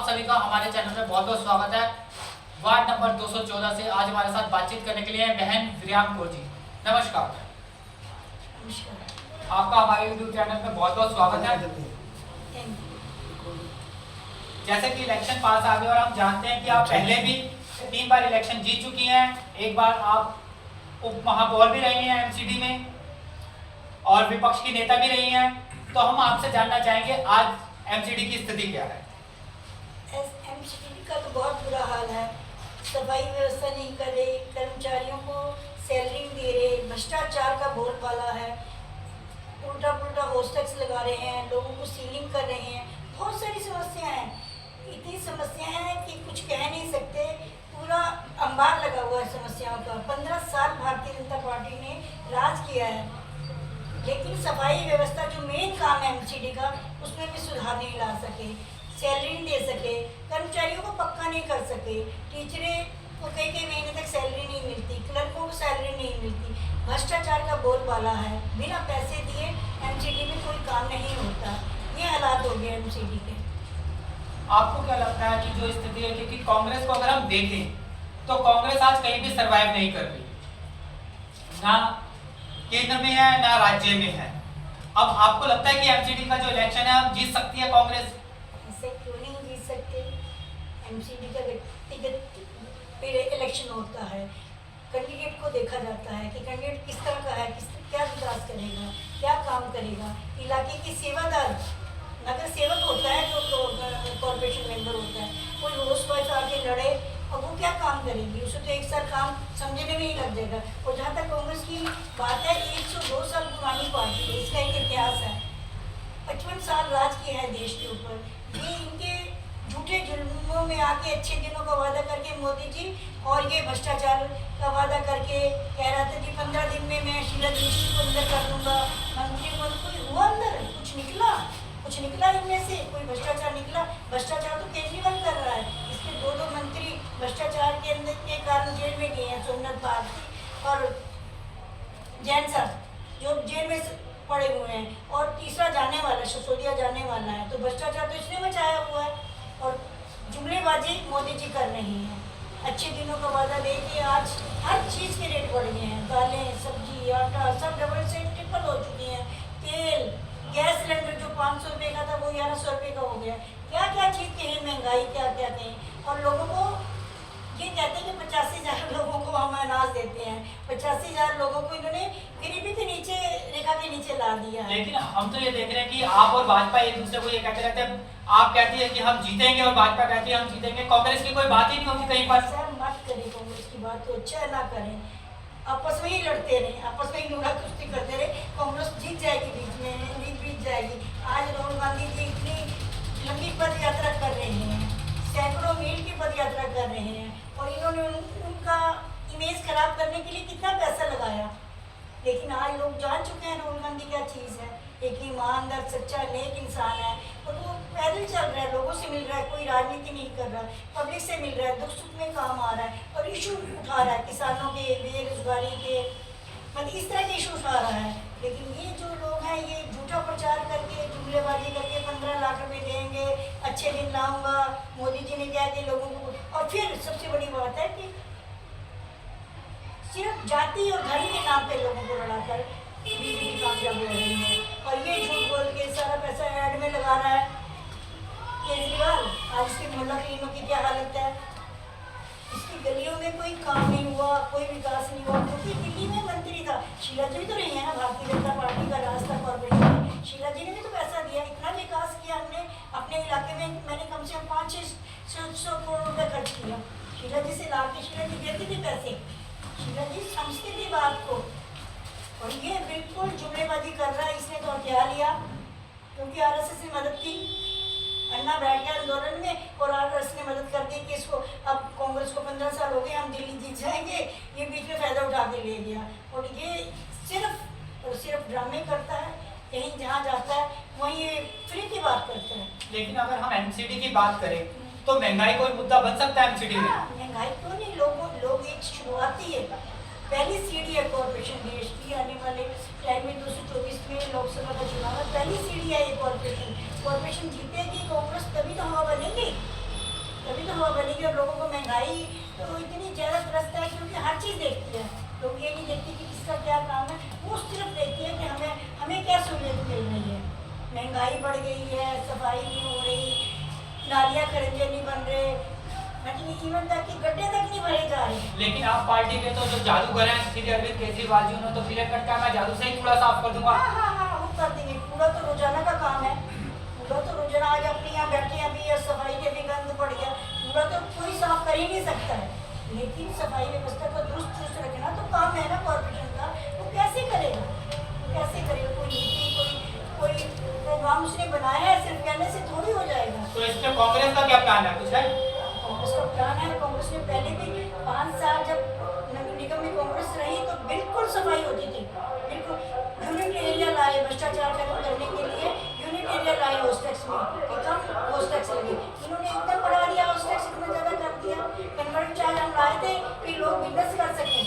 सभी का हमारे चैनल में बहुत बहुत स्वागत है। वार्ड नंबर 214 से आज हमारे साथ बातचीत करने के लिए बहन विरियाम कौर जी। नमस्कार। आपका हमारे यूट्यूब चैनल में बहुत बहुत स्वागत है। जैसे कि इलेक्शन पास आ गए और हम जानते हैं कि आप पहले भी 3 बार इलेक्शन जीत चुकी हैं। एक बार आप उप महापौर भी रही हैं एमसीडी में और विपक्ष की नेता भी रही हैं। तो हम आपसे जानना चाहेंगे आज एमसीडी की स्थिति क्या है? एमसीडी का तो बहुत बुरा हाल है। सफाई व्यवस्था नहीं कर रहे, कर्मचारियों को सैलरी नहीं दे रहे, भ्रष्टाचार का बोलबाला है, उल्टा पुल्टा होस्ट टैक्स लगा रहे हैं, लोगों को सीलिंग कर रहे हैं। बहुत सारी समस्याएं हैं, इतनी समस्याएं हैं कि कुछ कह नहीं सकते। पूरा अंबार लगा हुआ है समस्याओं का। 15 साल भारतीय जनता पार्टी ने राज किया है, लेकिन सफाई व्यवस्था जो मेन काम है एमसीडी का, उसमें भी सुधार नहीं ला सके, सैलरी नहीं दे सके, कर्मचारियों को पक्का नहीं कर सके, टीचरें को कई महीने तक सैलरी नहीं मिलती, क्लर्कों को सैलरी नहीं मिलती। भ्रष्टाचार का बोलबाला है, बिना पैसे दिए एमसीडी में कोई काम नहीं होता। ये हालात हो गए एमसीडी के। आपको क्या लगता है कि जो स्थिति है, क्योंकि कांग्रेस को अगर हम देखें तो कांग्रेस आज कहीं भी सरवाइव नहीं कर रही, ना केंद्र में है ना राज्य में है। अब आपको लगता है कि एमसीडी का जो इलेक्शन है हम जीत सकती है कांग्रेस? ऐसे क्यों नहीं जीत सकते? एमसीडी का व्यक्तिगत इलेक्शन होता है, कैंडिडेट को देखा जाता है कि कैंडिडेट किस तरह का है, क्या विकास करेगा, क्या काम करेगा। इलाके की सेवादार नगर सेवक होता है, जो कॉर्पोरेशन मेंबर होता है, कोई रोज वाइफ आके लड़े और वो क्या काम करेगी? उसे तो 1 साल काम समझने में ही लग जाएगा। और जहाँ तक कांग्रेस की बात है, 102 साल पुरानी पार्टी है, इसका एक इतिहास है। 55 साल राज किया है देश के ऊपर। ये इनके झूठे जुल्मों में आके अच्छे दिनों का वादा करके मोदी जी, और ये भ्रष्टाचार का वादा करके कह रहा था कि 15 दिन में मैं शीला दीक्षित को अंदर कर दूंगा, मंत्री को। कोई हुआ अंदर? कुछ निकला इनमें से? कोई भ्रष्टाचार निकला? भ्रष्टाचार तो केजरीवाल कर रहा है। इसके 2 मंत्री भ्रष्टाचार के अंदर के कारण जेल में गए हैं, सोमनाथ भारती और जैन साहब, जो जेल में पड़े हुए हैं। और तीसरा जाने वाला, सिसोदिया जाने वाला है। तो भ्रष्टाचार तो इसने मचाया हुआ है और जुमलेबाजी मोदी जी कर रही हैं। अच्छे दिनों का वादा दे के आज हर चीज़ के रेट बढ़ गए हैं। दालें, सब्जी, आटा सब डबल से ट्रिपल हो चुकी हैं। तेल, गैस सिलेंडर जो 500 रुपये का था वो 1100 रुपये का हो गया। क्या चीज़ कहें, महंगाई क्या कहें। और लोगों को ये कहते हैं कि 85,000 लोगों को हम अनाज देते हैं। 85,000 लोगों को इन्होंने गरीबी के नीचे, रेखा के नीचे ला दिया है। लेकिन हम तो ये देख रहे हैं कि आप और भाजपा एक दूसरे को ये कहते रहते हैं। आप कहती है कि हम जीतेंगे और भाजपा कहती है हम जीतेंगे। कांग्रेस की कोई बात ही नहीं होती कहीं पर। सर मत करें कांग्रेस की बात, तो अच्छा ना करें। आपस में ही लड़ते रहे, आपस में ही लूड़ा कुश्ती करते रहे। कांग्रेस जीत जाएगी, बीच में जीत जाएगी। आज राहुल गांधी जी इतनी लंबी पद यात्रा कर रहे हैं, सैकड़ों मील की पद यात्रा कर रहे हैं, और इन्होंने उनका इमेज खराब करने के लिए कितना पैसा लगाया। लेकिन आज लोग जान चुके हैं राहुल गांधी क्या चीज़ है। एक ईमानदार, सच्चा, नेक इंसान है, और वो पैदल चल रहा है, लोगों से मिल रहा है, कोई राजनीति नहीं कर रहा है, पब्लिक से मिल रहा है, दुख सुख में काम आ रहा है, और इशू उठा रहा है किसानों के, बेरोजगारी के, मतलब इस तरह के इशू उठा रहा है। लेकिन ये जो लोग हैं, ये झूठा प्रचार करके, जुमलेबाजी करके 15 लाख रुपए देंगे, अच्छे दिन लाऊंगा, मोदी जी ने क्या कि लोगों को। और फिर सबसे बड़ी बात है कि सिर्फ जाति और धर्म के नाम पे लोगों को लड़ाकर बीजेपी कामयाब हो रही है। और ये झूठ बोल के सारा पैसा ऐड में लगा रहा है केजरीवाल। आज इसके मोहल्ला क्लिनिकों की क्या हालत है? इसकी गलियों में कोई काम नहीं हुआ, कोई विकास नहीं हुआ, क्योंकि दिल्ली में मंत्री था। शीला जी भी तो रही है ना, भारतीय जनता पार्टी का राज था कॉर्पोरेशन में। शीला जी ने भी तो पैसा दिया, इतना विकास किया हमने अपने इलाके में। मैंने कम से कम 500-600 करोड़ रुपये खर्च किया शीला जी से ला के। शीला जी देती थी पैसे, शीला जी समझती थी बात को। और ये बिल्कुल जुमलेबाजी कर रहा है। इसने तो हथिया लिया, क्योंकि आरएसएस ने मदद की। अन्ना बैठ गया आंदोलन में और आरएसएस ने मदद कर दी कि इसको, अब कांग्रेस को 15 साल हो गए, हम दिल्ली जीत जाएंगे। ये बीच में फायदा उठा के ले गया, और ये सिर्फ और सिर्फ ड्रामे करता है। कहीं जहाँ जाता है वहीं ये फ्री की बात करता है। लेकिन अगर हम एमसीडी की बात करें तो महंगाई कोई मुद्दा बन सकता है एमसीडी में? महंगाई क्यों नहीं? लोग एक शुरुआती है, पहली सीढ़ी है कॉर्पोरेशन देश की। आने वाले टाइम में 224 में लोकसभा का चुनाव है, पहली सीढ़ी है ये कॉर्पोरेशन। कॉर्पोरेशन जीतेगी कांग्रेस, तभी तो हवा बनेगी। तभी तो हवा बनेगी। और लोगों को महंगाई तो इतनी ज़्यादा त्रस्त है क्योंकि हर चीज़ देखती है। लोग ये नहीं देखते कि किसका क्या काम है, वो सिर्फ देखती है कि हमें क्या सहूलियत मिल रही है। महंगाई बढ़ गई है, सफाई नहीं हो रही, नालियाँ खड़ंजे नहीं बन रहे, मतलब इवन तक कि गड्ढे तक नहीं भरे जा रहे। लेकिन आप पार्टी के तो जो जादूगर हैं श्री अरविंद केजरीवाल जी, उन्होंने तो क्लियर कट कहा मैं जादू से ही कूड़ा साफ कर दूंगा। हाँ, वो कर देंगे। कूड़ा तो रोजाना का काम है, कूड़ा तो रोजाना। आज अपने यहाँ बैठे अभी सफाई के भी गंद पड़ गया, कूड़ा तो कोई साफ कर ही नहीं सकता है। लेकिन सफाई व्यवस्था को दुरुस्त रखना तो काम है ना कॉर्पोरेशन का, वो कैसे करेगा, कोई नीति कोई प्रोग्राम उसने बनाया है, सिर्फ कहने से थोड़ी हो जाएगा। तो इस पे कांग्रेस का क्या प्लान है, कुछ है? कांग्रेस का प्लान है। कांग्रेस ने पहले भी 5 साल जब नगर निगम में कांग्रेस रही तो बिल्कुल सफाई होती थी, बिल्कुल। यूनिट एरिया लाए भ्रष्टाचार खत्म करने के लिए, यूनिट एरिया लाए हाउस टैक्स में, कि कम हाउस टैक्स लगे। इन्होंने एकदम बढ़ा दिया, हाउस टैक्स इतना ज़्यादा कर दिया। कन्वर्ट चार्ज हम लाए थे कि लोग बिजनेस कर सकें,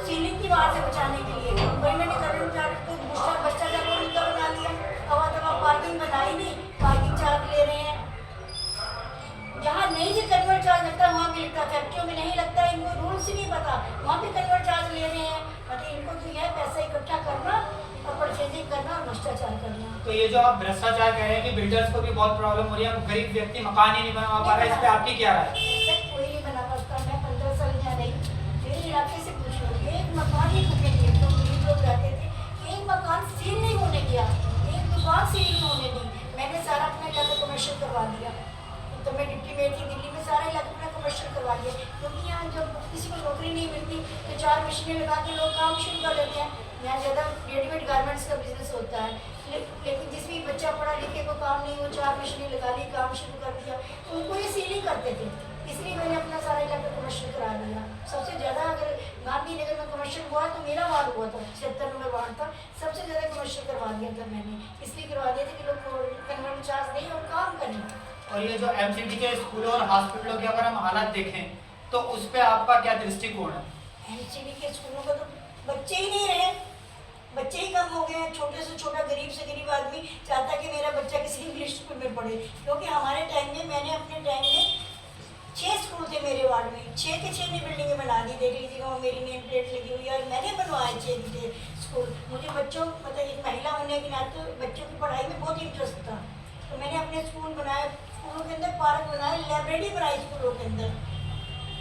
सीलिंग की बात से बचाने के लिए, पर इन्होंने कन्वर्ट चार्ज को भ्रष्टाचार को मुद्दा बना लिया। हवा दवा पार्किंग बनाई नहीं, पार्किंग चार्ज ले रहे हैं। जहाँ नहीं भी कन्वर्ट चार्ज लगता वहाँ भी लगता, फैक्ट्रियों में नहीं लगता, इनको रूल्स ही नहीं पता, वहाँ भी कन्वर्ट चार्ज ले रहे हैं। मतलब इनको तो यह पैसा इकट्ठा करना और परचेजिंग करना और भ्रष्टाचार करना। तो ये जो आप भ्रष्टाचार कह रहे हैं कि बिल्डर्स को भी बहुत प्रॉब्लम हो रही है, गरीब व्यक्ति मकान ही नहीं बना पा रहा है, इस पे आपकी क्या राय है? कोई नहीं बना पाता। मैं 15 साल यहाँ रही, मेरे इलाके से पूछ लो, एक मकान ही टूटे थे, तो गरीब लोग रहते थे, एक मकान सील नहीं होने दिया, एक दुकान सील नहीं होने दी। मैंने सारा अपना इलाका कमर्शियल करवा दिया। तो मैं डिप्टी मेयर थी दिल्ली में, सारा इलाका अपना कमर्शियल करवा दिया, क्योंकि यहाँ जब किसी को नौकरी नहीं मिलती तो 4 मशीनें लगा के लोग काम शुरू कर लेते हैं। यहाँ ज़्यादा रेडीमेड गारमेंट्स का बिजनेस होता है, लेकिन जिस भी बच्चा पढ़ा लिखे को काम नहीं, वो 4 मशीनें लगा ली, काम शुरू कर दिया, तो उनको ये सीलिंग करते थे। इसलिए मैंने अपना सारा इलाका कमर्शियल करा दिया। सबसे ज़्यादा अगर गांधीनगर में कमर्शियल हुआ तो मेरा वार्ड हुआ था, 76 नंबर वार्ड था, सबसे ज़्यादा कमर्शियल करवा दिया था मैंने। इसलिए करवा दिया था कि लोग कन्वर्ट चार्ज दें और काम करें। और ये जो एमसीडी के स्कूलों और हॉस्पिटलों के अगर हम हालात देखें तो उस पर आपका क्या दृष्टिकोण है? एमसीडी के स्कूलों का तो बच्चे ही नहीं रहे, बच्चे ही कम हो गए हैं। छोटे से छोटा गरीब से गरीब आदमी चाहता है कि मेरा बच्चा किसी इंग्लिश स्कूल में पढ़े, क्योंकि हमारे टाइम में, मैंने अपने टाइम में 6 स्कूल थे मेरे वार्ड में, 6 के 6 ने बिल्डिंगें बना दी। देख लीजिएगा वो मेरी नेम प्लेट लगी हुई है, और मैंने बनवाए 6 स्कूल। मुझे बच्चों, मतलब एक महिला होने के नाते बच्चों की पढ़ाई में बहुत इंटरेस्ट था, तो मैंने अपने स्कूल बनाए, स्कूलों के अंदर पार्क बनाए, लाइब्रेरी बनाई स्कूलों के अंदर,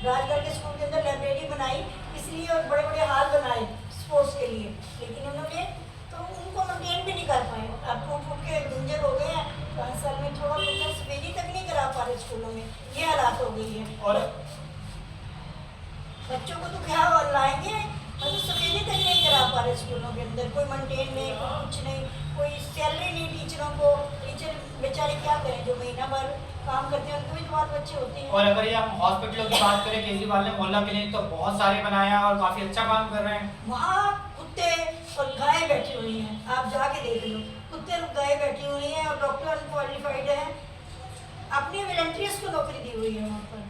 राजगढ़ के स्कूल के अंदर लाइब्रेरी बनाई इसलिए, और बड़े बड़े हॉल बनाए स्पोर्ट्स के लिए। लेकिन उन्होंने तो उनको मेंटेन भी नहीं कर पाए। अब फूट के गुंजर हो गए हैं, 5 साल में थोड़ा बहुत सफेदी तक नहीं करा पा रहे स्कूलों में, ये हालात हो गई है। और बच्चों को तो क्या लाएंगे, मतलब सफेदी तक नहीं करा पा रहे स्कूलों के अंदर, कोई मेंटेन नहीं, कोई कुछ नहीं, कोई सैलरी नहीं टीचरों को। टीचर बेचारे क्या करें, जो महीना भर काम करते हैं उनको भी तो बाल बच्चे होते हैं। और अगर ये हम हॉस्पिटलों की बात करें, केजरीवाल ने मोहल्ला क्लिनिक तो बहुत सारे बनाए हैं और काफी अच्छा काम कर रहे हैं। वहाँ कुत्ते और गाय बैठी हुई हैं, आप जाके देख लो, कुत्ते और गाय बैठी हुई हैं, और डॉक्टर अनक्वालिफाइड है, अपने वॉलंटियर्स को नौकरी दी हुई है वहाँ पर।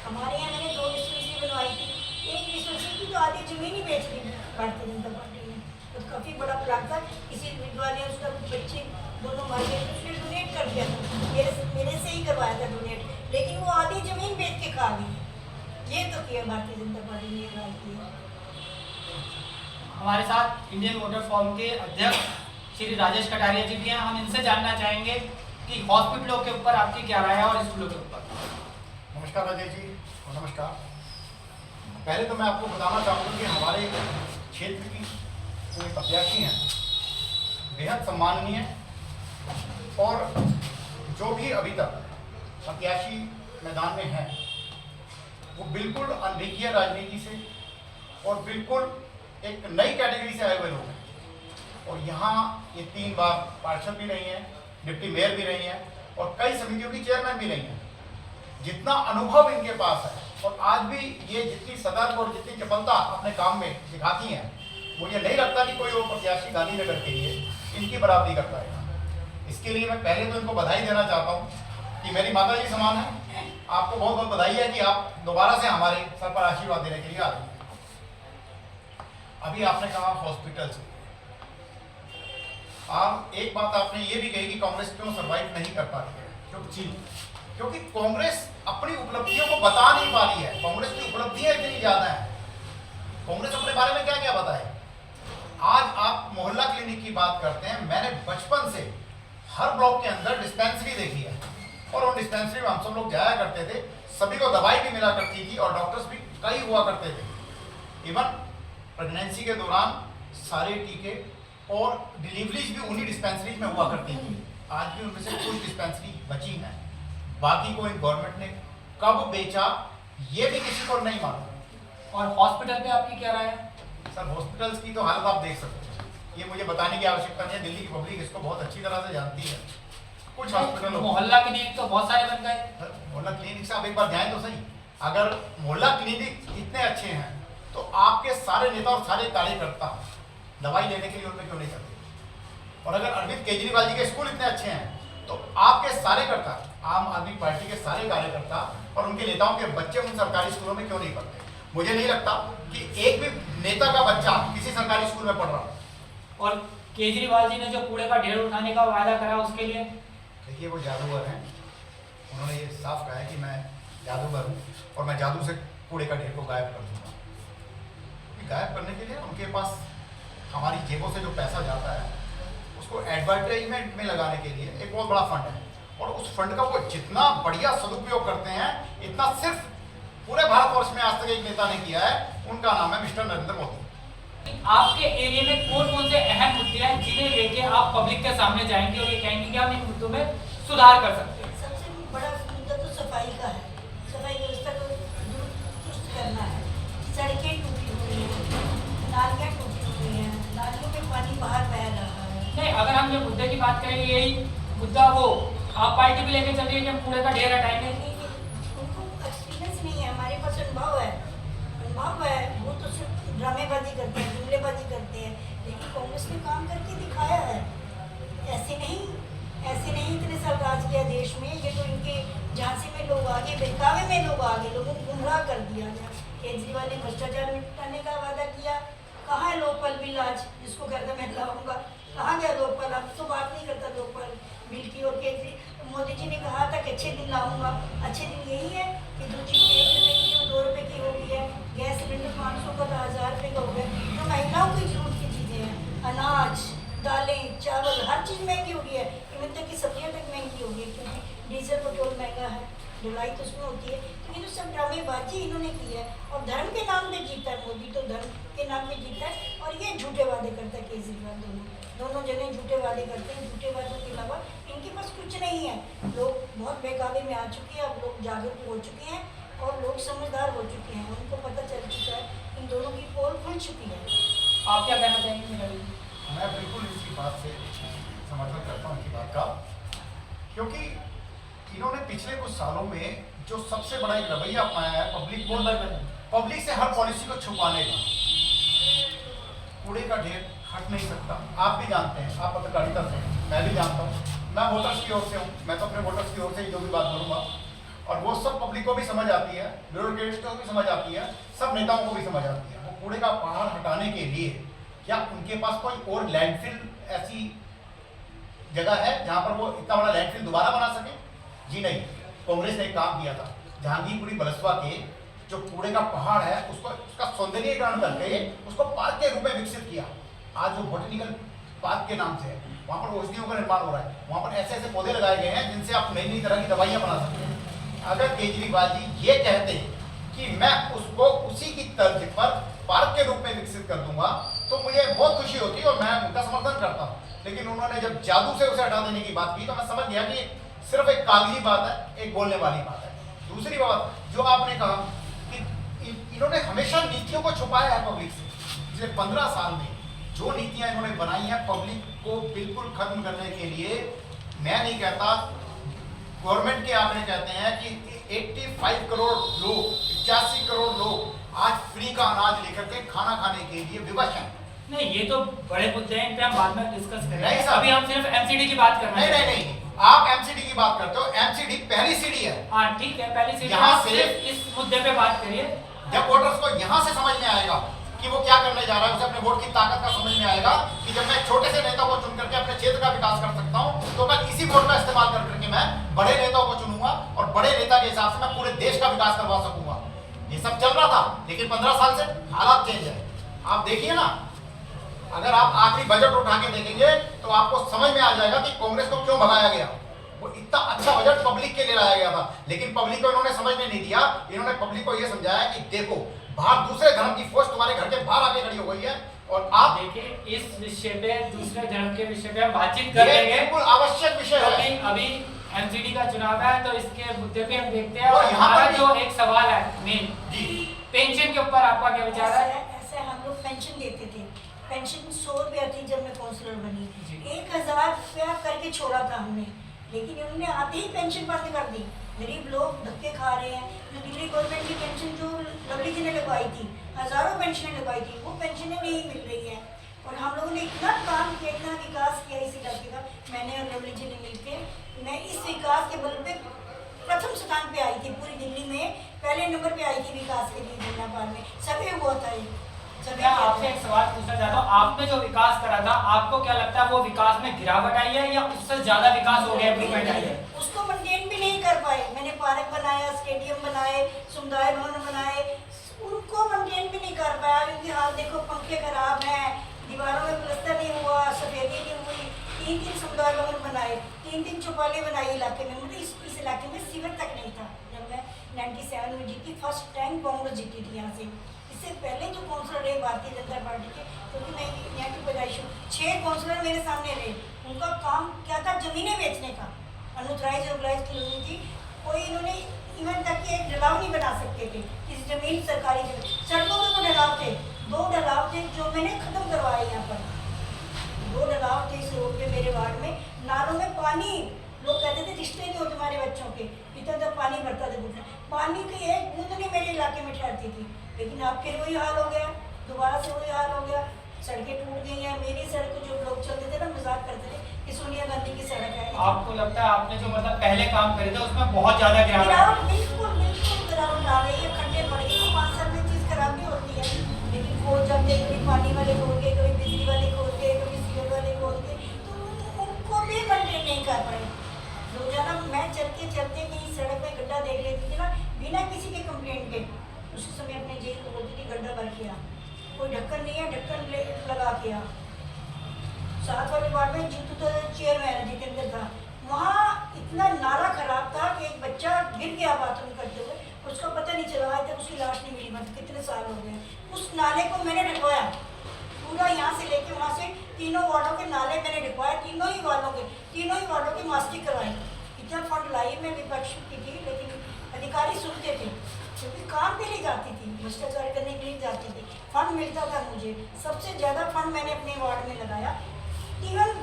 हमारे यहाँ मैंने 2 डिस्पेंसरी बनवाई थी, एक डिस्पेंसरी की तो आधी जमीन ही बेच दी भारतीय जनता पार्टी ने। तो काफ़ी बड़ा प्लाट था, किसी विधवा ने उसका बच्चे दोनों मर गए, उसने डोनेट कर दिया था, मेरे से ही करवाया था डोनेट, लेकिन वो आधी जमीन बेच के खा गई। ये तो किया भारतीय जनता पार्टी ने, ये बात की है। हमारे साथ इंडियन वोटर फोरम के अध्यक्ष श्री राजेश कटारिया जी भी हैं, हम इनसे जानना चाहेंगे कि हॉस्पिटलों के ऊपर आपकी क्या राय है और स्कूलों के ऊपर। नमस्कार राजेश जी और नमस्कार। पहले तो मैं आपको बताना चाहूँगा कि हमारे क्षेत्र की जो प्रत्याशी हैं बेहद सम्माननीय, और जो भी अभी तक प्रत्याशी मैदान में हैं वो बिल्कुल अनभिज्ञ राजनीति से और बिल्कुल एक नई कैटेगरी से आए हुए लोग हैं। और यहाँ ये 3 बार पार्षद भी रही हैं, डिप्टी मेयर भी रही हैं, और कई समितियों की चेयरमैन भी रही हैं। जितना अनुभव इनके पास है, और आज भी ये जितनी सदर्भ और जितनी चपलता अपने काम में दिखाती हैं, मुझे नहीं लगता कि कोई और प्रत्याशी गांधीनगर के लिए इनकी बराबरी कर पाएगा। इसके लिए मैं पहले तो इनको बधाई देना चाहता हूँ कि मेरी माता जी समान है। आपको बहुत बहुत बधाई है कि आप दोबारा से हमारे सर पर आशीर्वाद देने के लिए आ रही हैं। अभी आपने कहा हॉस्पिटल से, आप एक बात आपने ये भी कही कि कांग्रेस क्यों सर्वाइव नहीं कर पा रही है, क्योंकि क्योंकि कांग्रेस अपनी उपलब्धियों को बता नहीं पा रही है। कांग्रेस की उपलब्धियां इतनी ज्यादा है, कांग्रेस अपने बारे में क्या क्या बताए। आज आप मोहल्ला क्लिनिक की बात करते हैं, मैंने बचपन से हर ब्लॉक के अंदर डिस्पेंसरी देखी है और उन डिस्पेंसरी में हम सब लोग जाया करते थे, सभी को दवाई भी मिला करती थी और डॉक्टर्स भी कई हुआ करते थे। इवन प्रेगनेंसी के दौरान सारे टीके और डिलीवरीज भी उन्हीं डिस्पेंसरीज में हुआ करती थी। आज भी उनमें से कुछ डिस्पेंसरी बची हैं, बाकी को इन गवर्नमेंट ने कब बेचा ये भी किसी को नहीं मालूम। और हॉस्पिटल पे आपकी क्या राय है? सर हॉस्पिटल्स की तो हालत आप देख सकते हैं, ये मुझे बताने की आवश्यकता नहीं है, दिल्ली की पब्लिक इसको बहुत अच्छी तरह से जानती है। कुछ हॉस्पिटल मोहल्ला क्लिनिक तो बहुत सारे बन गए। मोहल्ला क्लिनिक से आप एक बार जाएं तो सही। अगर मोहल्ला क्लिनिक इतने अच्छे हैं तो आपके सारे नेता और सारे कार्यकर्ता दवाई लेने के लिए उनमें क्यों नहीं करते? और अगर अरविंद केजरीवाल जी के स्कूल इतने अच्छे हैं तो आपके सारे कर्ता, आम आदमी पार्टी के सारे कार्यकर्ता और उनके नेताओं के बच्चे उन सरकारी स्कूलों में क्यों नहीं पढ़ते? मुझे नहीं लगता कि एक भी नेता का बच्चा किसी सरकारी स्कूल में पढ़ रहा है। और केजरीवाल जी ने जो कूड़े का ढेर उठाने का वादा करा उसके लिए, देखिए वो जादूगर हैं, उन्होंने ये साफ कहा है कि मैं जादूगर हूँ और मैं जादू से कूड़े का ढेर को गायब कर दूंगा। गायब करने के लिए उनके पास हमारी जेबों से जो पैसा जाता है उसको एडवर्टाइजमेंट में लगाने के लिए एक बहुत बड़ा फंड है और उस फंड का वो जितना बढ़िया सदुपयोग करते हैं, इतना सिर्फ पूरे भारतवर्ष में आज तक एक नेता ने किया है, उनका नाम है मिस्टर नरेंद्र मोदी। आपके एरिया में कौन कौन से अहम मुद्दे हैं जिन्हें लेके आप पब्लिक के सामने जाएंगे और ये कहेंगे कि हम इन मुद्दों में सुधार कर सकते हैं? सबसे बड़ा मुद्दा तो सफाई का है, सफाई व्यवस्था को दुरुस्त करना है। सड़कें टूटी हुई हैं, नालियाँ टूटी हुई हैं, नालियों में पानी बाहर बह रहा है। नहीं, अगर हम ये मुद्दे की बात करेंगे, यही मुद्दा वो आप पार्टी भी लेके चल रही है कि हम कूड़े का ढेर हटाएंगे। उनको एक्सपीरियंस नहीं है, हमारे पास अनुभव है, वो तो सिर्फ ड्रामेबाजी करते हैं, जुमलेबाजी करते हैं, लेकिन कांग्रेस ने काम करके दिखाया है। ऐसे नहीं इतने साल राज किया देश में, ये तो इनके झांसे में लोग आगे, बहकावे में लोग आगे, लोगों को गुमराह कर दिया गया। केजरीवाल ने भ्रष्टाचार मिटाने का वादा किया, कहाँ है लोकपाल बिल आज जिसको कहता मैं लाऊंगा, कहाँ गया लोकपाल? अब तो बात नहीं करता लोकपाल बिल की। और मोदी जी ने कहा था कि अच्छे दिन लाऊंगा, अच्छे दिन यही है कि जो चीज़ 1 रुपये की वो 2 रुपये की हो गई है, गैस सिलेंडर 500 का तो 1000 रुपये का हो गया। जो महिलाओं की जरूरत की चीज़ें हैं, अनाज, दालें, चावल, हर चीज़ महंगी हो गई है, इवन तक की सब्जियाँ तक महंगी हो गई है, क्योंकि डीजल पेट्रोल महंगा है, ढुलाई तो उसमें होती है। तो ये तो सब ड्रामेबाजी इन्होंने की है और धर्म के नाम पे जीता है मोदी, तो धर्म के नाम पे जीता है और ये झूठे वादे करता है केजरीवाल। दोनों जने झूठे वादे करते हैं, झूठे वादों के अलावा इनके पास कुछ नहीं है। लोग बहुत बेकाबे में आ चुके हैं, अब लोग जागरूक हो चुके हैं और लोग समझदार हो चुके हैं, उनको पता चल चुका है, इन दोनों की पोल खुल चुकी है। आप क्या कहना चाहेंगे मेरा? मैं बिल्कुल इनकी बात से समर्थन करता हूँ, इनकी बात का, क्योंकि इन्होंने पिछले कुछ सालों में जो सबसे बड़ा एक रवैया अपनाया है पब्लिक से हर पॉलिसी को छुपाने का। कूड़े का ढेर हट नहीं सकता, आप भी जानते हैं, आप पत्रकारिता से, मैं भी जानता हूँ, मैं वोटर्स की ओर से हूँ, मैं तो अपने वोटर्स की ओर से ही जो भी बात करूँगा और वो सब पब्लिक को भी समझ आती है, ब्यूरोक्रेट्स को भी समझ आती है, सब नेताओं को भी समझ आती है। वो कूड़े का पहाड़ हटाने के लिए क्या उनके पास कोई और लैंडफिल ऐसी जगह है जहाँ पर वो इतना बड़ा लैंडफिल दोबारा बना सके? जी नहीं। कांग्रेस ने एक काम किया था, जहांगीरपुरी बलसवा के जो कूड़े का पहाड़ है उसको, उसका सौंदर्यीकरण करके उसको पार्क के रूप में विकसित किया। आज जो बोटेनिकल पार्क के नाम से है, वहाँ पर औषधियों का निर्माण हो रहा है, वहाँ पर ऐसे ऐसे पौधे लगाए गए हैं जिनसे आप नई नई तरह की दवाइयाँ बना सकते हैं। अगर केजरीवाल जी ये कहते कि मैं उसको उसी की तर्ज पर पार्क के रूप में विकसित कर दूंगा तो मुझे बहुत खुशी होती और मैं उनका समर्थन करता हूँ, लेकिन उन्होंने जब जादू से उसे हटा देने की बात की तो मैं समझ गया कि सिर्फ एक कागजी बात है, एक बोलने वाली बात है। दूसरी बात जो आपने कहा कि इन्होंने हमेशा नीतियों को छुपाया है पब्लिक से। पिछले 15 साल में जो नीतियां इन्होंने बनाई हैं पब्लिक को बिल्कुल खत्म करने के लिए, मैं नहीं कहता, गवर्नमेंट के आंकड़े कहते हैं कि 85 करोड़ लोग, 85 करोड़ लोग आज फ्री का अनाज लेकर के खाना खाने के लिए विवश हैं। नहीं, ये तो बड़े मुद्दे हैं, इन पे हम बाद में डिस्कस नहीं करेंगे। साहब। अभी हम सिर्फ एमसीडी की बात कर रहे हैं। नहीं, आप एमसीडी की बात करते हो, एमसीडी पहली सीढ़ी है। हाँ ठीक है, पहली सीढ़ी। यहाँ से इस मुद्दे पे बात करिए। जब वोटर्स को यहाँ से समझ में आएगा कि वो क्या करने जा रहा है, उसे अपने वोट की ताकत का समझ में आएगा कि जब मैं छोटे से नेता को चुन करके अपने क्षेत्र का विकास कर सकता हूँ तो कल इसी वोट का इस्तेमाल कर करके मैं बड़े नेताओं को चुनूंगा और बड़े नेता के हिसाब से मैं पूरे देश का विकास करवा सकूंगा। ये सब चल रहा था, लेकिन 15 साल से हालात चेंज है। आप देखिए ना, अगर आप आखिरी बजट उठा के देखेंगे तो आपको समझ में आ जाएगा कि कांग्रेस को क्यों भगाया गया। वो इतना अच्छा बजट पब्लिक के लिए लाया गया था, लेकिन पब्लिक को इन्होंने समझने नहीं दिया। इन्होंने पब्लिक को ये समझाया कि देखो, बाहर दूसरे धर्म की फौज तुम्हारे घर के बाहर आके खड़ी हो गई है और आप देखिए इस विषय पे, दूसरे धर्म के विषय पे हम बातचीत कर लेंगे, बिल्कुल आवश्यक विषय है। क्योंकि अभी एमसीडी का चुनाव है, तो इसके मुद्दे पे हम देखते हैं। और और यहाँ पर हमारा भी- जो एक सवाल है मेन, जी पेंशन के ऊपर आपका क्या विचार है? ऐसे हम लोग पेंशन देते थे, पेंशन 100 रुपया थी जब मैं काउंसलर जी। बनी, 1000 रुपया करके छोड़ा था हमने, लेकिन उन्होंने आते ही पेंशन बंद कर दी। गरीब लोग धक्के खा रहे हैं। जो दिल्ली गवर्नमेंट की पेंशन जो लवली जी ने लगवाई थी, हजारों पेंशनें लगवाई थी, वो पेंशनें नहीं मिल रही है। और हम लोगों ने इतना काम किया, इतना विकास किया इस इलाके का, मैंने और लवली जी ने मिलकर, मैं इस विकास के बल पे प्रथम स्थान पे आई थी पूरी दिल्ली में, पहले नंबर पे आई थी विकास के लिए जन्नाबाद में। सभी हुआ था ये, सभी मैं किया आपसे था। एक सवाल पूछना चाहता हूँ, आपने जो विकास करा था, आपको क्या लगता है वो विकास में गिरावट आई है या उससे ज्यादा विकास हो गया, इम्प्रूवमेंट आई है? उसको मेंटेन भी नहीं कर पाए। मैंने पार्क बनाया, स्टेडियम बनाए, समुदाय भवन बनाए, उनको मेंटेन भी नहीं कर पाया। क्योंकि हाल देखो, पंखे खराब हैं, दीवारों में प्लस्तर नहीं हुआ, सफेदी नहीं हुई। 3 समुदाय भवन बनाए, 3 चौपाले बनाए इलाके में। मतलब इस इलाके में सीवर तक नहीं था। जब मैं 97 में जीती, फर्स्ट टाइम कांग्रेस जीती थी यहाँ से। इससे पहले जो काउंसलर रहे भारतीय जनता पार्टी के, क्योंकि मैं यहाँ की पैदाइश हूँ, 6 काउंसलर मेरे सामने रहे। उनका काम क्या था? जमीनें बेचने का। अनऑथराइज्ड ऑर्गेनाइज्ड कॉलोनी थी, कोई इन्होंने इवन तक कि एक ढलाव नहीं बना सकते थे। किसी जमीन, सरकारी जमीन, सड़कों में वो ढलाव थे, 2 ढलाव थे जो मैंने खत्म करवाए। यहाँ पर 2 ढलाव थे इस रोड पे मेरे वार्ड में। नालों में पानी, लोग कहते थे रिश्ते नहीं होते हमारे बच्चों के, इतना तक पानी भरता था घुटने। पानी की एक बूंद नहीं मेरे इलाके में ठहरती थी। लेकिन अब फिर वही हाल हो गया, दोबारा से वही हाल हो गया। सड़कें टूट गई हैं। मेरी सड़क को जो लोग चलते थे ना, मजाक करते थे कि सोनिया गांधी की सड़क है। आपको लगता है आपने जो मतलब पहले काम करे थे उसमें बहुत ज्यादा गिरावट गिरावट आई? बिल्कुल बिल्कुल गिरावट आ गई है। खड्डे पड़ गए तो 5 साल में चीज़ खराब नहीं होती है। लेकिन वो जब देख, कभी पानी वाले खोल के, कभी बिजली वाले खोल के, कभी सीवर वाले खोल के, तो उनको भी मेंटेन नहीं कर पाए। रोजाना मैं चलते चलते कहीं सड़क में गड्ढा देख लेती थी ना, बिना किसी के कंप्लेंट के, उसी समय अपने जेल को बोलती थी गड्ढा भर के आ, कोई ढक्कन नहीं है, ढक्कन लगा के आ। 7 वाले वार्ड में जीतू तो चेयरमैन जितेंद्र था, वहाँ इतना नाला खराब था कि एक बच्चा गिर गया बाथरूम करते हुए, उसका पता नहीं चला, आज तक उसकी लाश नहीं मिली। मतलब कितने साल हो गए। उस नाले को मैंने ढकवाया पूरा, यहाँ से लेके वहाँ से 3 वार्डों के नाले मैंने ढकवाए, तीनों ही वार्डों की मास्टिंग करवाई। इतना फंड लाई, मैं विपक्ष की थी, लेकिन अधिकारी सुनते थे क्योंकि काम पे नहीं जाती थी, भ्रष्टाचार करने के लिए जाती थी। फंड मिलता था मुझे, सबसे ज़्यादा फंड मैंने अपने वार्ड में लगाया।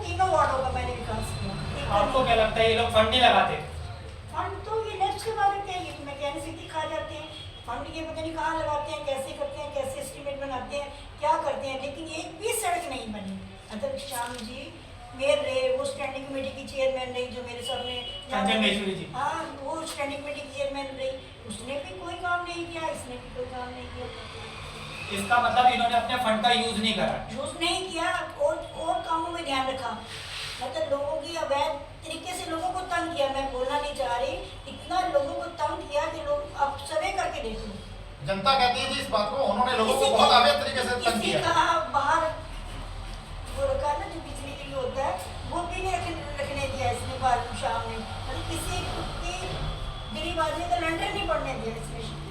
तीनों वार्डों का मैंने विकास किया। आपको क्या लगता है ये लोग फंड नहीं लगाते? फंड तो ये नेक्स्ट के बारे में, ये मैकेनिसिटी खा जाते हैं। फंड ये पता नहीं कहाँ लगाते हैं, कैसे करते हैं, कैसे एस्टीमेट बनाते हैं, क्या करते हैं, लेकिन एक भी सड़क नहीं बनी। अदर श्याम जी मेयर रहे, वो स्टैंडिंग कमेटी की चेयरमैन रही जो मेरे सामने, चंचलेश्वरी जी। हाँ, वो स्टैंडिंग कमेटी की चेयरमैन रही, उसने भी कोई काम नहीं किया, इसने भी कोई काम नहीं किया। इसका मतलब इन्होंने अपने फंड का यूज नहीं करा। यूज नहीं किया और कामों में ध्यान रखा। मतलब लोगों की अवैध तरीके से लोगों को तंग किया। मैं बोलना नहीं चाह रही, इतना लोगों को तंग किया कि लोग अब सर्वे करके देख लो। जनता कहती है जी इस बात को, उन्होंने लोगों को किसी बहुत की- अवैध तरीके से तंग किसी किया। का बाहर वो रखा है ना, जो बिजली के लिए होता है, वो भी नहीं रखने दिया इसने बालू शाम ने। मतलब किसी की गरीब आदमी का लंडर नहीं पड़ने दिया इसने।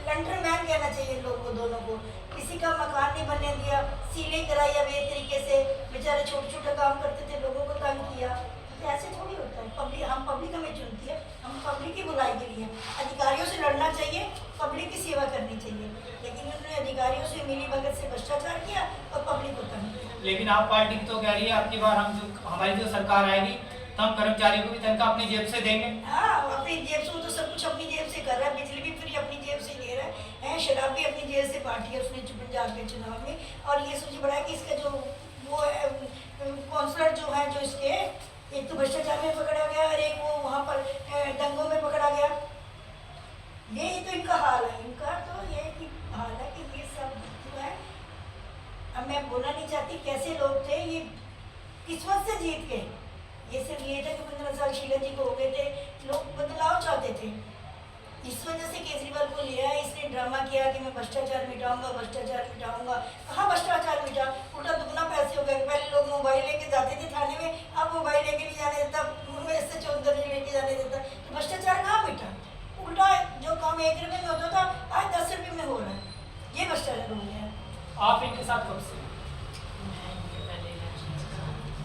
लंडर मैन कहना चाहिए लोगों को, दोनों को। किसी का मकान नहीं बनने दिया, सीलिंग कराई अवैध तरीके से, बेचारे छोटे छोटे काम करते थे, लोगों को तंग किया। तो ऐसे थोड़ी होता है। पब्लिक हमें चुनती है, हम पब्लिक की बुराई के लिए। अधिकारियों से लड़ना चाहिए, पब्लिक की सेवा करनी चाहिए, लेकिन उन्होंने अधिकारियों से मिली भगत से भ्रष्टाचार किया और पब्लिक को तंग किया। लेकिन आप पार्टी तो कह रही है आपकी बार हमारी जो सरकार आएगी तो हम कर्मचारियों को भी तनख्वाह अपनी जेब से देंगे। हाँ, अपनी जेब से, वो तो सब कुछ अपनी जेब से कर रहा है। बिजली भी फ्री अपनी जेब से दे रहा है, शराब भी अपनी जेब से बांटी है उसने पंजाब के चुनाव में। और ये सोचिए बड़ा है कि इसका जो वो काउंसलर जो है, जो इसके एक तो भ्रष्टाचार में पकड़ा गया और एक वो वहाँ पर दंगों में पकड़ा गया। यही तो इनका हाल है। इनका तो ये हाल है कि ये सब जो है, अब मैं बोलना नहीं चाहती कैसे लोग थे, ये किस्मत से जीत के ये सिर्फ ये था कि 15 साल शीला जी को हो गए थे, लोग बदलाव चाहते थे। इस वजह से केजरीवाल को लिया है, इसने ड्रामा किया कि मैं भ्रष्टाचार मिटाऊंगा, भ्रष्टाचार मिटाऊंगा। कहाँ भ्रष्टाचार मिटा, उल्टा दुगना पैसे हो गए। पहले लोग मोबाइल लेके जाते थे थाने में, अब मोबाइल लेके नहीं जाने देता, SHO अंदर नहीं लेके जाने देता। तो भ्रष्टाचार कहाँ मिटा, उल्टा जो काम 1 रुपये में होता था आज 10 रुपये में हो रहा है, ये भ्रष्टाचार हो गया है। आप इनके साथ कब से?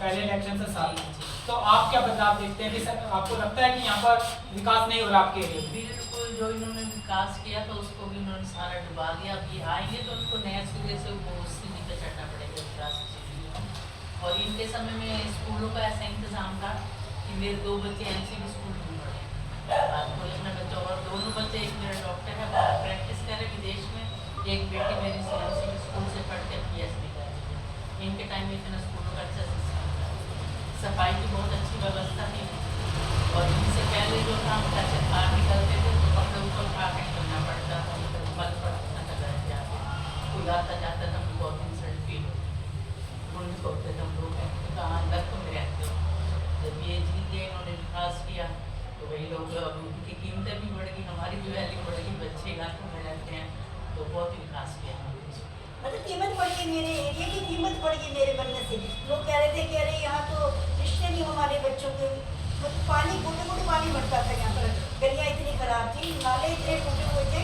पहले इलेक्शन से साल। तो आप क्या बदलाव देखते हैं कि सर आपको लगता है कि यहाँ पर विकास नहीं हो रहा आपके एरिया में? बिल्कुल, जो इन्होंने विकास किया तो उसको भी उन्होंने सारा डुबा दिया। अब ये आएंगे तो उनको नया सिरे से वो सीढ़ी पे चढ़ना पड़ेगा विकास की सीढ़ी में। और इनके समय में स्कूलों का ऐसा इंतजाम था कि मेरे 2 बच्चे MCD स्कूल में पढ़े, बात को अपना बच्चा, और दोनों बच्चे, एक मेरा डॉक्टर है बाहर प्रैक्टिस करे विदेश में, एक बेटी मेरी MCD स्कूल से पढ़ के PhD कर रही है। इनके टाइम में इतना स्कूलों का अच्छा सिस्टम था, सफाई की बहुत अच्छी व्यवस्था थी। और इनसे पहले जो था हम घर से बाहर निकलते थे तो कपड़े ऊपर उठा के निकलना पड़ता था, मल पड़ता था घर जाके, कोई आता जाता था तो बहुत इंसल्ट फील होती। उन्हें सोचते थे हम लोग कहाँ अंदर तुम रहते हो। जब ये जीत गए, इन्होंने विकास किया तो वही लोग, अब उनकी कीमतें भी बढ़ गई, हमारी भी वैल्यू बढ़ गई, बच्चे घरों में रहते हैं, तो बहुत ही विकास किया हमने। मतलब कीमत बढ़ गई, मेरे एरिया की कीमत बढ़ गई मेरे बनने से। लोग कह रहे थे कि अरे यहाँ तो रिश्ते नहीं हमारे बच्चों के, पानी गोटे गोटे पानी भरता था यहाँ पर, गलियाँ इतनी खराब थी, नाले इतने टूटे हुए थे,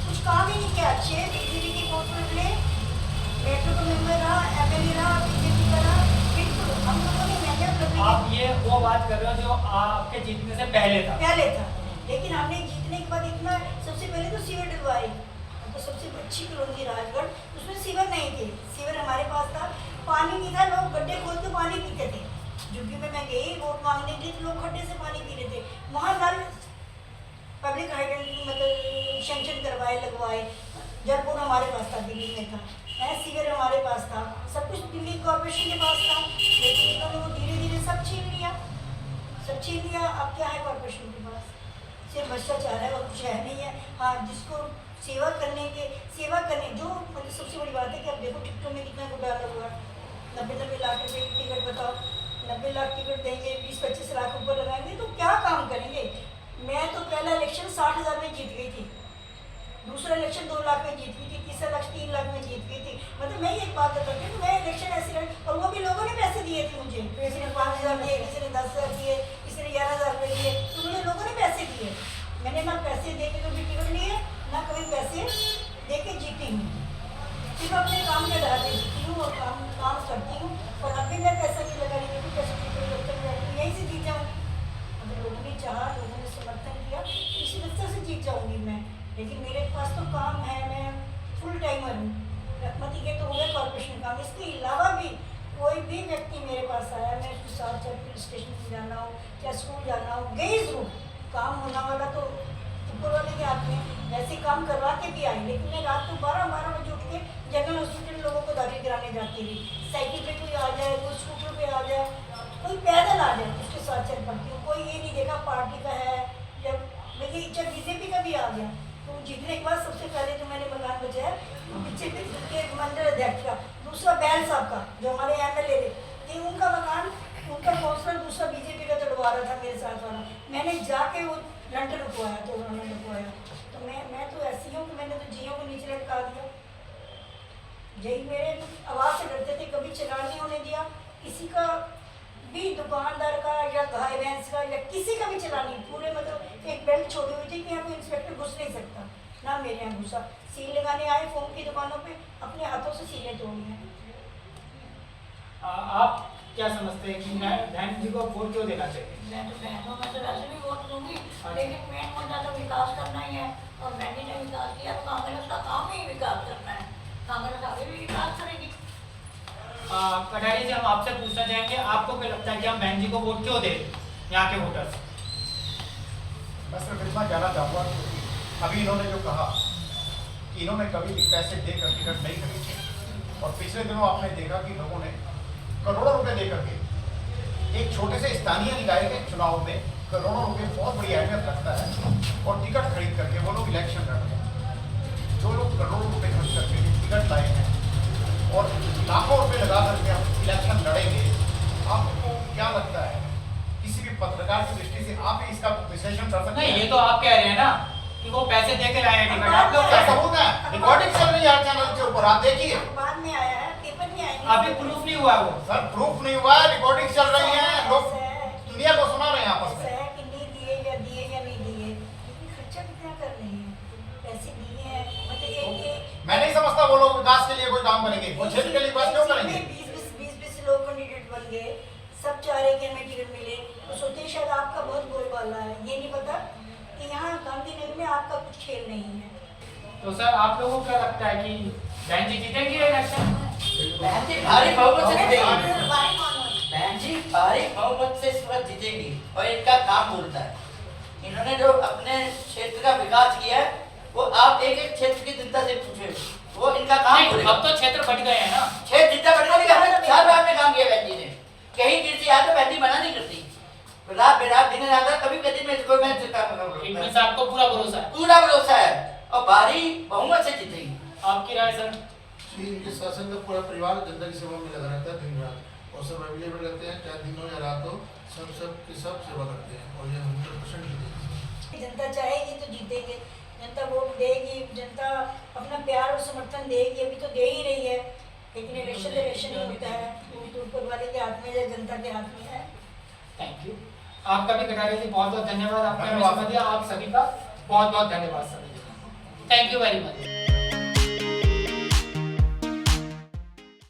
कुछ काम ही नहीं किया। 6 BJP के कॉर्पोरेट ने, मेट्रो का मेंबर रहा, MLA रहा, BJP का रहा, बिल्कुल हम लोगों ने मेहनत। आप ये वो बात कर रहे हो जो आपके जीतने से पहले था? पहले था, लेकिन हमने जीतने के बाद इतना, सबसे पहले तो सीवर डलवाई, तो सबसे अच्छी कॉलोनी राजगढ़, उसमें सीवर नहीं थे, सीवर हमारे पास था, पानी नहीं था, लोग गड्ढे खोद के पानी पीते थे। झुग्गी में मैं गई वोट मांगने के लिए, तो लोग खड्डे से पानी पी रहे थे। वहाँ नल पब्लिक हाइड्रेंट मतलब सेंक्शन करवाए, लगवाए। जयपुर हमारे पास था, दिल्ली में था, सीवर हमारे पास था, सब कुछ दिल्ली कॉर्पोरेशन के पास था, लेकिन इन्होंने वो धीरे धीरे सब छीन लिया, सब छीन लिया। अब क्या है कॉर्पोरेशन के पास, सिर्फ भ्रष्टाचार है और कुछ है नहीं है। हाँ, जिसको सेवा करने, जो मतलब सबसे बड़ी बात है कि अब देखो टिकटों में कितना घोटाला हुआ, 90 लाख रुपये टिकट, बताओ 90 लाख टिकट देंगे, 20-25 लाख ऊपर लगाएंगे तो क्या काम करेंगे। मैं तो पहला इलेक्शन 60,000 में जीत गई थी, दूसरा इलेक्शन 2 लाख में जीत गई थी, तीसरा इलेक्शन 3 लाख में जीत गई थी। मतलब मैं एक बात बताती हूँ, मैं इलेक्शन ऐसे लड़ी, और वो भी लोगों ने पैसे दिए थे मुझे, किसी ने 5,000 दिए, किसी ने 10,000 दिए, किसी ने 11,000 रुपये दिए, तो मुझे लोगों ने पैसे दिए। मैंने ना पैसे दे के कभी टिकट लिए, ना कभी पैसे दे के जीती हूँ, सिर्फ अपने काम में लगा जीती हूँ और काम करती हूँ। और अभी मैं पैसा नहीं लगा रही, क्योंकि पैसे यहीं से जीत जाऊँ। अगर लोगों ने चाहा, लोगों ने समर्थन किया, इसी वजह से जीत जाऊँगी मैं। लेकिन मेरे पास तो काम है, मैं फुल टाइमर हूँ। रकमती के तो हो गए कॉर्पोरेशन काम, इसके अलावा भी कोई भी व्यक्ति मेरे पास आया, मैं उसके साथ चाहे पुलिस स्टेशन पर जाना हो, चाहे स्कूल जाना हो, गई जरूर। काम होना वाला तो ऊपर वाले के हाथ में, वैसे काम करवा के भी आई। लेकिन मैं रात को 12 बजे उठ के जनरल हॉस्पिटल लोगों को दाखिल कराने जाती रही। साइकिल पे कोई आ जाए, कोई स्कूटर पे आ जाए, कोई पैदल आ जाए, उसके साथ चल पड़ती हूँ। कोई ये नहीं देखा पार्टी का है, जब मेरी जब BJP का भी आ गया तो जीतने के बाद सबसे पहले जो मैंने मकान बचाया BJP के मंडल अध्यक्ष का, दूसरा बैल साहब का जो हमारे MLA थे, उनका मकान, उनका काउंसलर दूसरा BJP का तोड़वा रहा था मेरे साथ वाला, मैंने जाके वो लंटर रुकवाया, तो उन्होंने रुकवाया। तो मैं तो ऐसी हूँ कि मैंने तो जियो को नीचे लटका दिया। यही मेरे आवाज़ से डरते थे, कभी चलान नहीं होने दिया किसी का भी, दुकानदार का या गाय भैंस का या किसी का भी चलान नहीं। पूरे मतलब एक बेल्ट छोड़ी हुई थी कि यहाँ कोई इंस्पेक्टर घुस नहीं सकता, ना मेरे यहाँ घुसा। सील लगाने आए फोन की दुकानों पे, अपने हाथों से सीलें तोड़ी हैं। आप क्या समझते हैं कि मैं बहन जी को वोट क्यों देना चाहिए? मैं तो बहनों में तो वैसे भी वोट दूंगी, लेकिन मेन मुद्दा तो विकास करना ही है। और मैंने ने विकास किया तो कांग्रेस का काम ही विकास करना है, कांग्रेस आगे भी विकास करेगी। कटारिया जी, हम आपसे पूछना चाहेंगे, आपको क्या लगता है कि हम बहन जी को वोट क्यों दें, यहाँ के वोटर्स? मैं सिर्फ इतना कहना चाहूँगा, अभी इन्होंने जो कहा कि इन्होंने कभी भी पैसे देकर टिकट नहीं खरीदी, और पिछले दिनों आपने देखा कि लोगों ने करोड़ों रुपए देकर के एक छोटे से स्थानीय निकाय के चुनाव में करोड़ों रुपए बहुत बड़ी अहमियत रखता है, और टिकट खरीद करके वो लोग इलेक्शन लड़ते हैं। जो लोग करोड़ों रुपए खर्च करके टिकट लाए हैं और लाखों रुपए लगा करके हम इलेक्शन लड़ेंगे, आपको क्या लगता है कि पत्रकार की दृष्टि से आप ही इसका विश्लेषण कर सकते नहीं, हैं। ये तो आप कह रहे हैं ना कि वो पैसे दे के लाए हैं टिकट, आप लोग क्या क्या सबूत है? रिकॉर्डिंग चल रही है हर चैनल के ऊपर, आप देखिए। बाद में आया है, पेपर में आया अभी प्रूफ नहीं हुआ है वो। सर प्रूफ नहीं हुआ है, रिकॉर्डिंग चल रही है, लोग दुनिया को सुना रहे हैं आपस ऐसा में। है कि नहीं दिए या नहीं दिए, लेकिन खर्चा कितना कर रहे हैं, पैसे दिए हैं, मतलब एक मैं नहीं समझता वो लोग विकास के लिए कोई काम करेंगे, वो क्षेत्र के लिए विकास क्यों करेंगे? 20 लोग कैंडिडेट बन गए, सब चाह रहे कि हमें टिकट मिले, तो सोचते हैं शायद आपका बहुत बोलबाला है, ये नहीं पता कि यहाँ गांधीनगर में आपका कुछ खेल नहीं है। तो सर आप लोगों को क्या लगता है कि बहन जी जीतेंगी इलेक्शन? बहन जी भारी बहुमत से जीतेगी। भाई कौन है? बहन जी भारी बहुमत से इस बार जीतेगी और इनका काम बोलता है। इन्होंने जो अपने क्षेत्र का विकास किया है वो आप एक एक क्षेत्र की जनता से पूछे, वो इनका काम नहीं, बोलेगा। अब तो क्षेत्र बट गए हैं ना। क्षेत्र जितना बढ़ना नहीं, हमने 4 बार में काम किया बहन जी ने। कहीं गिरती आए तो बहन जी मना नहीं करती, रात बेरात दिन रात कभी कहती मैं इसको मैं इनमें से आपको पूरा भरोसा है? पूरा भरोसा है और भारी बहुमत से जीतेगी। आपकी राय सर? इनके शासन का पूरा परिवार जनता की सेवा में लगा रहता है दिन रात, और सब अवेलेबल रहते हैं, चाहे दिन हो या रात हो, सब की सब सेवा करते हैं और ये 100% जीतेंगे। जनता चाहेगी तो जीतेंगे, जनता वोट देगी, जनता अपना प्यार और समर्थन देगी, अभी तो दे ही रही है, लेकिन इलेक्शन ही होता है, वो तो ऊपर वाले के हाथ में है, जनता के हाथ में है। Thank you. आपका भी कटारिया जी बहुत बहुत धन्यवाद, आपने हमें धन्यवाद। समय दिया। आप सभी का बहुत बहुत धन्यवाद sir. Thank you very much.